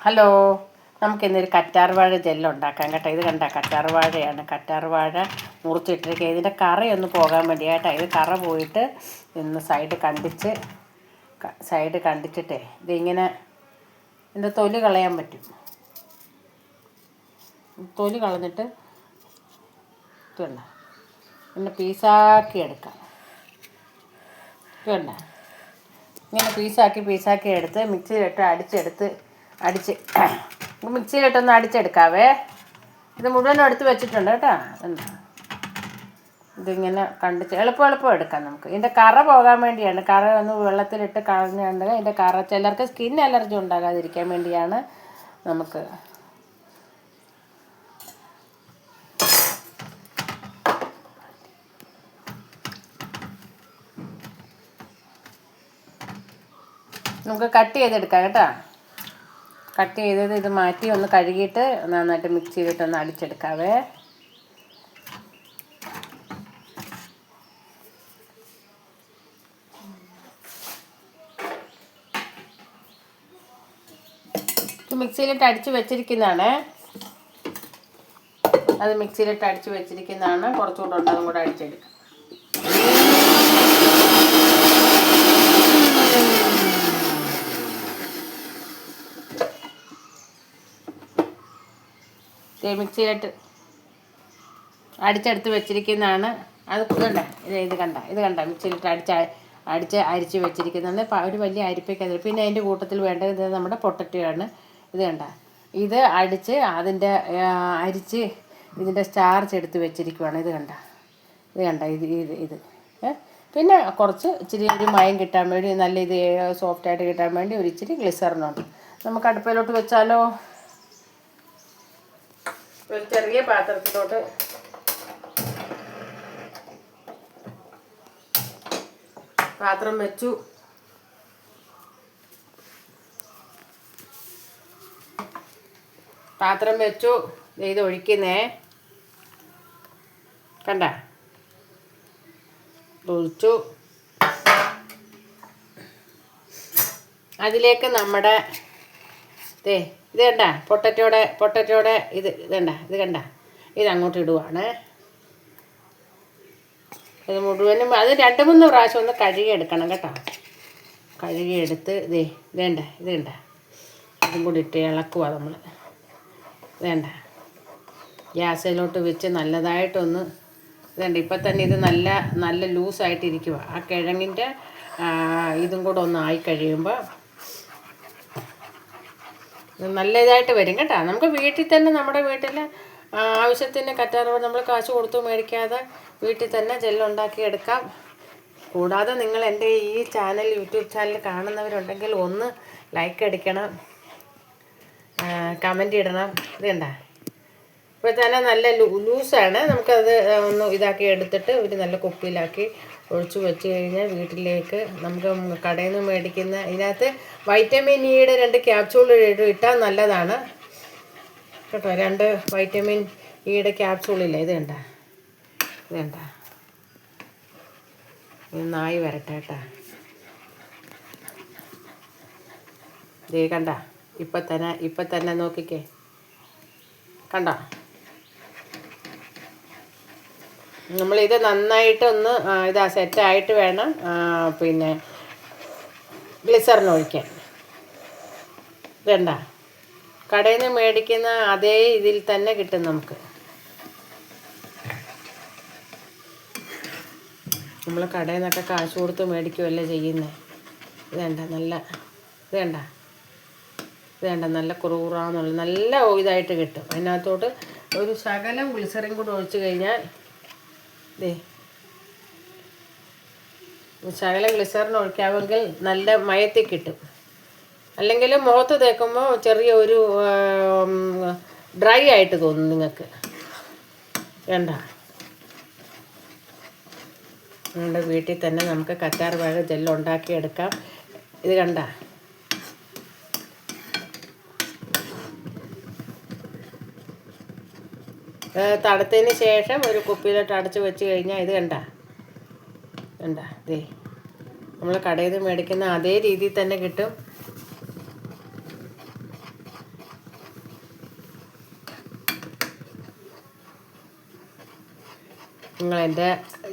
Hello, നമുക്കിന്നൊരു കറ്റാർ വാഴ ജെല്ലുണ്ടാക്കാം കേട്ടോ. ഇത് കണ്ട കറ്റാർ വാഴയാണ്. കറ്റാർ വാഴ മുറിച്ചിട്ടിരിക്കുക. ഇതിൻ്റെ കറയൊന്ന് പോകാൻ വേണ്ടി കേട്ടോ. ഇത് കറ പോയിട്ട് ഇന്ന് സൈഡ് കണ്ടിച്ചിട്ടേ ഇതിങ്ങനെ ഇതിൻ്റെ തൊലി കളയാൻ പറ്റും. തൊലി കളഞ്ഞിട്ട് ഇതുണ്ട പിന്നെ പീസാക്കി എടുക്കാം. ഇതുണ്ട ഇങ്ങനെ പീസാക്കി എടുത്ത് മിക്സിയിലിട്ട് മിക്സിയിലിട്ടൊന്ന് അടിച്ചെടുക്കാവേ. ഇത് മുഴുവനും എടുത്ത് വെച്ചിട്ടുണ്ട് കേട്ടോ. ഇതിങ്ങനെ എളുപ്പം എടുക്കാം നമുക്ക്. ഇതിൻ്റെ കറ പോകാൻ വേണ്ടിയാണ്. കറ ഒന്ന് വെള്ളത്തിലിട്ട് കളഞ്ഞുണ്ടെങ്കിൽ ഇതിൻ്റെ കറ, ചിലർക്ക് സ്കിൻ അലർജി ഉണ്ടാകാതിരിക്കാൻ വേണ്ടിയാണ് നമുക്ക്. കട്ട് ചെയ്തെടുക്കാം കേട്ടോ. കട്ട് ചെയ്തത് ഇത് മാറ്റി ഒന്ന് കഴുകിയിട്ട് നന്നായിട്ട് മിക്സിയിലിട്ടൊന്ന് അടിച്ചെടുക്കാവേ. മിക്സിയിലിട്ട് അടിച്ച് വെച്ചിരിക്കുന്നതാണ്. കുറച്ചുകൂടെ ഉണ്ട്, അതും കൂടെ അടിച്ചെടുക്കാം. മിക്സിയിലിട്ട് അടിച്ചെടുത്ത് വെച്ചിരിക്കുന്നതാണ്. അത് ഇത് കണ്ട മിക്സിയിലിട്ട് അരിച്ച് വെച്ചിരിക്കുന്നതാണ്. ഒരു വലിയ അരിപ്പയ്ക്കത്. പിന്നെ അതിൻ്റെ കൂട്ടത്തിൽ വേണ്ടത് നമ്മുടെ പൊട്ടറ്റോ ആണ്. ഇത് അരിച്ച് ഇതിൻ്റെ സ്റ്റാർച്ച് എടുത്ത് വെച്ചിരിക്കുവാണ്. ഇത് പിന്നെ കുറച്ച് ഇച്ചിരി ഒരു മയം കിട്ടാൻ വേണ്ടി, നല്ല ഇത് സോഫ്റ്റായിട്ട് കിട്ടാൻ വേണ്ടി ഒരു ഇച്ചിരി ഗ്ലിസറിനുണ്ട്. നമുക്ക് അടുപ്പിലോട്ട് വെച്ചാലോ. ഒരു ചെറിയ പാത്രത്തിലോട്ട് പാത്രം വെച്ചു. ഇത് ഒഴിക്കുന്നേ കണ്ട, ഒഴിച്ചു. അതിലേക്ക് നമ്മുടെ ഇത് കണ്ട പൊട്ടറ്റോടെ ഇത് അങ്ങോട്ട് ഇടുവാണ്. ഇത് മുഴുവനും അത് 2-3 പ്രാവശ്യം ഒന്ന് കഴുകിയെടുക്കണം കേട്ടോ. കഴുകിയെടുത്ത് ഇത് ഇതും കൂടി ഇട്ട് ഇളക്കുക നമ്മൾ. ഗ്യാസിലോട്ട് വെച്ച് നല്ലതായിട്ടൊന്ന് ഇപ്പം തന്നെ ഇത് നല്ല ലൂസായിട്ടിരിക്കുക. ആ കിഴങ്ങിൻ്റെ ഇതും കൂടെ ഒന്ന് ആയി കഴിയുമ്പോൾ നല്ല ഇതായിട്ട് വരും കേട്ടോ. നമുക്ക് വീട്ടിൽ തന്നെ, നമ്മുടെ വീട്ടിൽ ആവശ്യത്തിന് കറ്റാർ വാഴ നമ്മൾ കാശ് കൊടുത്ത് മേടിക്കാതെ വീട്ടിൽ തന്നെ ജെല്ലുണ്ടാക്കി എടുക്കാം. കൂടാതെ നിങ്ങൾ എൻ്റെ ഈ യൂട്യൂബ് ചാനൽ കാണുന്നവരുണ്ടെങ്കിൽ ഒന്ന് ലൈക്ക് അടിക്കണം, കമൻറ്റ് ഇടണം. ഇപ്പോൾ തന്നെ നല്ല ലൂസാണ്. നമുക്കത് ഒന്ന് ഇതാക്കി എടുത്തിട്ട് ഒരു നല്ല കുപ്പിയിലാക്കി ഒഴിച്ച് വെച്ച് കഴിഞ്ഞാൽ വീട്ടിലേക്ക് നമുക്ക് കടയിൽ നിന്ന് മേടിക്കുന്ന ഇതിനകത്ത് വൈറ്റമിൻ ഇയുടെ 2 ക്യാപ്സ്യൂൾ ഇട്ടാൽ നല്ലതാണ് കേട്ടോ. 2 വൈറ്റമിൻ ഇയുടെ ക്യാപ്സ്യൂളില്ലേ, ഇത് നായി വരട്ടെ കേട്ടോ. കണ്ട ഇപ്പം തന്നെ നോക്കിക്കേ, കണ്ടോ. നമ്മളിത് നന്നായിട്ടൊന്ന് സെറ്റായിട്ട് വേണം പിന്നെ ഗ്ലിസറിന് ഒഴിക്കാൻ. കടയിൽ നിന്ന് മേടിക്കുന്ന അതേ ഇതിൽ തന്നെ കിട്ടും നമുക്ക്. നമ്മൾ കടയിൽ നിന്നൊക്കെ കാശ് കൊടുത്ത് മേടിക്കുമല്ലേ ചെയ്യുന്നത്. നല്ല കുറുകുറാന്നുള്ള നല്ല ഇതായിട്ട് കിട്ടും. അതിനകത്തോട്ട് ഒരു ശകലം ഗ്ലിസറിൻ കൂടെ ഒഴിച്ച് കഴിഞ്ഞാൽ ശകലം ഗ്ലിസറിന് ഒഴിക്കാമെങ്കിൽ നല്ല മയത്തിൽ കിട്ടും. അല്ലെങ്കിൽ മുഖത്ത് തേക്കുമ്പോൾ ചെറിയ ഒരു ഡ്രൈ ആയിട്ട് തോന്നും നിങ്ങൾക്ക്. നമ്മുടെ വീട്ടിൽ തന്നെ നമുക്ക് കറ്റാർ വാഴ ജെല്ലുണ്ടാക്കി എടുക്കാം. ഇത് തണുത്തതിന് ശേഷം ഒരു കുപ്പിയിലോട്ട് അടച്ച് വെച്ച് കഴിഞ്ഞാൽ ഇത് നമ്മൾ കടയിൽ നിന്ന് മേടിക്കുന്ന അതേ രീതിയിൽ തന്നെ കിട്ടും. നിങ്ങൾ എൻ്റെ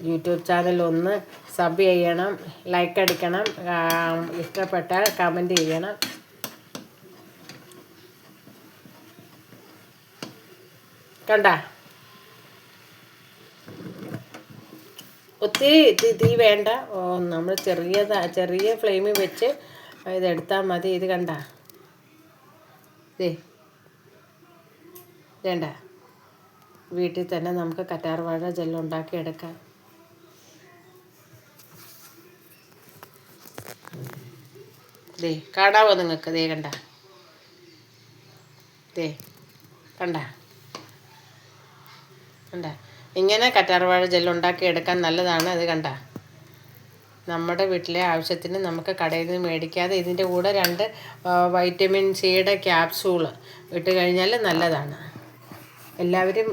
യൂട്യൂബ് ചാനൽ ഒന്ന് സബ് ചെയ്യണം, ലൈക്ക് അടിക്കണം, ഇഷ്ടപ്പെട്ടാൽ കമൻറ്റ് ചെയ്യണം. കണ്ട ഒത്തിരി തീ വേണ്ട, നമ്മൾ ചെറിയ ഫ്ലെയിമിൽ വെച്ച് ഇതെടുത്താൽ മതി. ഇത് കണ്ട വേണ്ട, വീട്ടിൽ തന്നെ നമുക്ക് കറ്റാർവാഴ ജെല്ലുണ്ടാക്കി എടുക്കാം. കാണാവോ നിങ്ങൾക്ക്? കണ്ട കണ്ട കണ്ട ഇങ്ങനെ കറ്റാർവാഴ ജെല്ലുണ്ടാക്കി എടുക്കാൻ നല്ലതാണ്. അത് കണ്ട നമ്മുടെ വീട്ടിലെ ആവശ്യത്തിന് നമുക്ക് കടയിൽ നിന്ന് മേടിക്കാതെ ഇതിൻ്റെ കൂടെ 2 വൈറ്റമിൻ സിയുടെ ക്യാപ്സൂള് ഇട്ട് കഴിഞ്ഞാൽ നല്ലതാണ്. എല്ലാവരും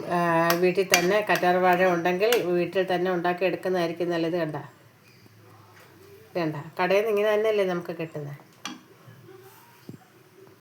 വീട്ടിൽ തന്നെ കറ്റാർവാഴ ഉണ്ടെങ്കിൽ വീട്ടിൽ തന്നെ ഉണ്ടാക്കി എടുക്കുന്നതായിരിക്കും നല്ലത്. കണ്ട കടയിൽ നിന്ന് ഇങ്ങനെ തന്നെയല്ലേ നമുക്ക് കിട്ടുന്നത്.